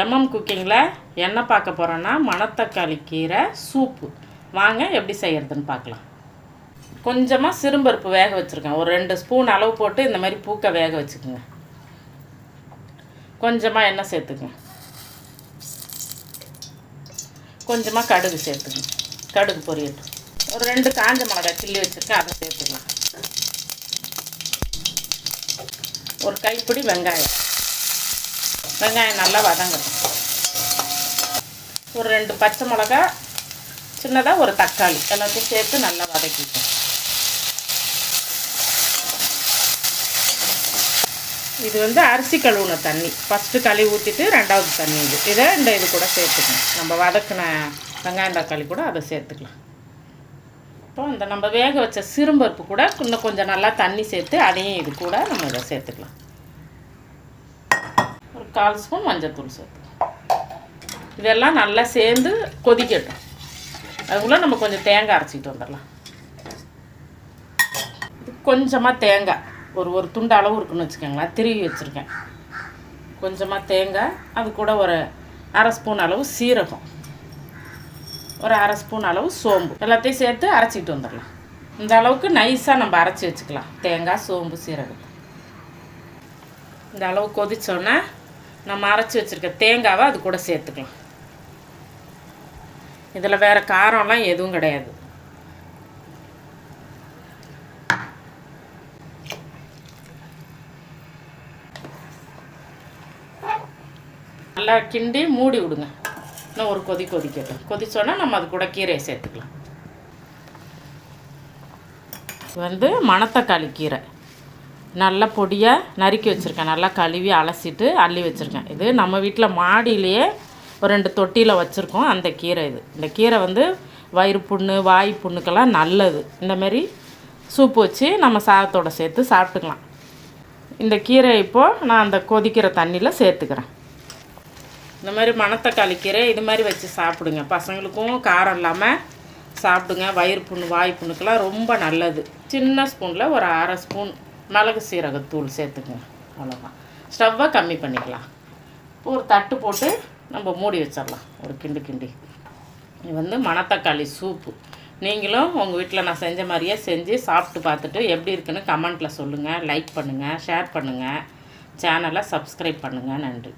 MM குக்கிங்கில் என்ன பார்க்க போகிறோன்னா மணத்தக்காளி கீரை சூப்பு. வாங்க எப்படி செய்கிறதுன்னு பார்க்கலாம். கொஞ்சமாக சிறும்பருப்பு வேக வச்சுருக்கேன். ஒரு 2 ஸ்பூன் அளவு போட்டு இந்த மாதிரி பூக்க வேக வச்சுக்கோங்க. கொஞ்சமாக எண்ணெய் சேர்த்துக்குங்க. கொஞ்சமாக கடுகு சேர்த்துக்குங்க. கடுகு பொரியட்டும். ஒரு 2 காஞ்ச மிளகாய் கிள்ளி வச்சுருக்கேன், அதை சேர்த்துக்கலாம். ஒரு கைப்பிடி வெங்காயம் நல்லா வதங்கட்டும். ஒரு 2 பச்சை மிளகாய் சின்னதாக, ஒரு தக்காளி எல்லாத்தையும் சேர்த்து நல்லா வதக்கிட்டோம். இது அரிசி கழுவுன தண்ணி. ஃபஸ்ட்டு கழுவி ஊற்றிட்டு 2வது தண்ணி இதை இது கூட சேர்த்துக்கணும். நம்ம வதக்கின வெங்காயம் தக்காளி கூட அதை சேர்த்துக்கலாம். இப்போ நம்ம வேக வச்ச சிறும்பருப்பு கூட இன்னும் கொஞ்சம் நல்லா தண்ணி சேர்த்து அதையும் இது கூட நம்ம இதை சேர்த்துக்கலாம். ஒரு 1/4 ஸ்பூன் மஞ்சள்தூள் சேர்த்துக்கலாம். இதெல்லாம் நல்லா சேர்ந்து கொதிக்கட்டும். அதுக்குள்ளே நம்ம கொஞ்சம் தேங்காய் அரைச்சிட்டு வந்துடலாம். கொஞ்சமாக தேங்காய் ஒரு துண்டு அளவு இருக்குன்னு வச்சுக்கோங்களேன், திருவி வச்சுருக்கேன். கொஞ்சமாக தேங்காய், அது கூட ஒரு 1/2 ஸ்பூன் அளவு சீரகம், ஒரு 1/2 ஸ்பூன் அளவு சோம்பு எல்லாத்தையும் சேர்த்து அரைச்சிட்டு வந்துடலாம். இந்த அளவுக்கு நைஸாக நம்ம அரைச்சி வச்சுக்கலாம். தேங்காய், சோம்பு, சீரகம் இந்த அளவு கொதித்தோன்னே நம்ம அரைச்சி வச்சுருக்க தேங்காவை அது கூட சேர்த்துக்கலாம். இதில் வேறு காரம்லாம் எதுவும் கிடையாது. நல்லா கிண்டி மூடி விடுங்க. இன்னும் ஒரு கொதிக்கட்டும். கொதிச்சோன்னா நம்ம அது கூட கீரையை சேர்த்துக்கலாம். மணத்தக்காளி கீரை நல்லா பொடியாக நறுக்கி வச்சுருக்கேன். நல்லா கழுவி அலசிட்டு அள்ளி வச்சுருக்கேன். இது நம்ம வீட்டில் மாடியிலேயே ஒரு 2 தொட்டியில் வச்சுருக்கோம். அந்த கீரை இந்த கீரை வயிறு புண்ணு, வாய் புண்ணுக்கெல்லாம் நல்லது. இந்தமாரி சூப்பு வச்சு நம்ம சாதத்தோடு சேர்த்து சாப்பிட்டுக்கலாம். இந்த கீரை இப்போது நான் அந்த கொதிக்கிற தண்ணியில் சேர்த்துக்கிறேன். இந்த மாதிரி மணத்தக்காளி கீரை இது மாதிரி வச்சு சாப்பிடுங்க. பசங்களுக்கும் காரம் இல்லாமல் சாப்பிடுங்க. வயிறு புண்ணு, வாய் புண்ணுக்கெல்லாம் ரொம்ப நல்லது. சின்ன ஸ்பூனில் ஒரு 1/2 ஸ்பூன் மிளகு சீரகத்தூள் சேர்த்துக்குங்க. அவ்வளோதான். ஸ்டவ்வை கம்மி பண்ணிக்கலாம். ஒரு தட்டு போட்டு நம்ம மூடி வச்சிடலாம். ஒரு கிண்டி இது மணத்தக்காளி சூப்பு. நீங்களும் உங்கள் வீட்டில் நான் செஞ்ச மாதிரியே செஞ்சு சாப்பிட்டு பார்த்துட்டு எப்படி இருக்குன்னு கமெண்ட்டில் சொல்லுங்கள். லைக் பண்ணுங்கள், ஷேர் பண்ணுங்கள், சேனலை சப்ஸ்கிரைப் பண்ணுங்கள். நன்றி.